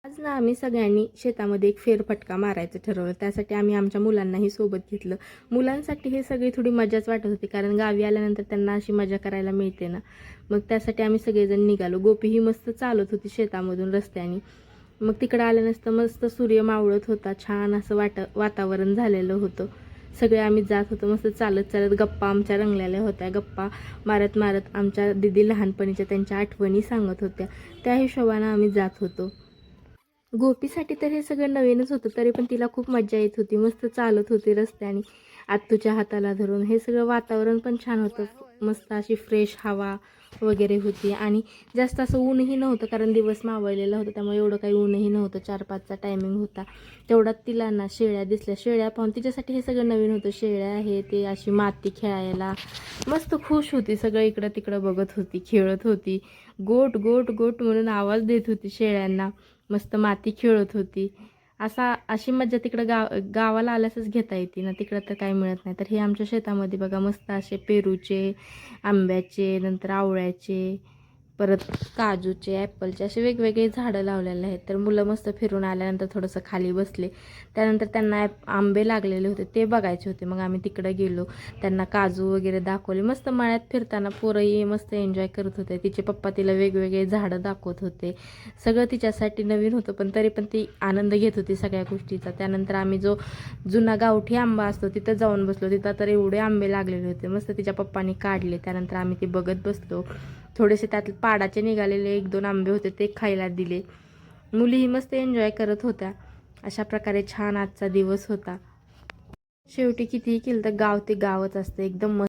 आज ना आम्ही सगळ्यांनी शेतामध्ये एक फेरफटका मारायचं ठरवलं. त्यासाठी आम्ही आमच्या मुलांनाही सोबत घेतलं. मुलांसाठी हे सगळी थोडी मजाच वाटत होती, कारण गावी आल्यानंतर त्यांना अशी मजा करायला मिळते ना. मग त्यासाठी आम्ही सगळेजण निघालो. गोपी ही मस्त चालत होती शेतामधून रस्त्याने. मग तिकडं आल्यानंतर मस्त सूर्य मावळत होता, छान असं वातावरण झालेलं होतं. सगळे आम्ही जात होतो मस्त चालत चालत. गप्पा आमच्या रंगलेल्या होत्या. गप्पा मारत मारत आमच्या दीदी लहानपणीच्या त्यांच्या आठवणी सांगत होत्या. त्या हिशोबानं आम्ही जात होतो. गोपीसाठी तर हे सगळं नवीनच होतं, तरी पण तिला खूप मज्जा येत होती. मस्त चालत होती रस्त्याने आत्तूच्या हाताला धरून. हे सगळं वातावरण पण छान होतं. मस्त अशी फ्रेश हवा वगैरे होती आणि जास्त असं ऊनही नव्हतं, कारण दिवस मावळलेला होता, त्यामुळे एवढं काही ऊनही नव्हतं. 4-5चा टायमिंग होता. तेवढ्यात तिला ना शेळ्या दिसल्या. शेळ्या पाहून तिच्यासाठी हे सगळं नवीन होतं. शेळ्या हे ते अशी माती खेळायला मस्त खुश होती. सगळं इकडं तिकडं बघत होती, खेळत होती. गोट गोट गोट म्हणून आवाज देत होती शेळ्यांना. मस्त माती खेळत होती. अशी मज्जा तिकडं गावाला आल्यासच घेता येते ना, तिकडं तर काही मिळत नाही. तर हे आमच्या शेतामध्ये बघा मस्त असे पेरूचे, आंब्याचे, नंतर आवळ्याचे, परत काजूचे, ॲपलचे असे वेगवेगळे झाडं लावलेले आहेत. तर मुलं मस्त फिरून आल्यानंतर थोडंसं खाली बसले. त्यानंतर त्यांना आंबे लागलेले होते ते बघायचे होते. मग आम्ही तिकडं गेलो, त्यांना काजू वगैरे दाखवले. मस्त मळ्यात फिरताना पोरंही मस्त एन्जॉय करत होते. तिचे पप्पा तिला वेगवेगळे झाडं दाखवत होते. सगळं तिच्यासाठी नवीन होतं, पण तरी पण ती आनंद घेत होती सगळ्या गोष्टीचा. त्यानंतर आम्ही जो जुना गावठी आंबा असतो तिथं जाऊन बसलो. तिथं तर एवढे आंबे लागलेले होते, मस्त तिच्या पप्पांनी काढले. त्यानंतर आम्ही ते बघत बसलो. थोडेसे त्यात पाडाचे निघालेले 1-2 आंबे होते ते खायला दिले. मुलीही मस्त एन्जॉय करत होत्या. अशा प्रकारे छान आजचा दिवस होता. शेवटी कितीही केलं तर गाव ते गावच असतं. एकदम मस्त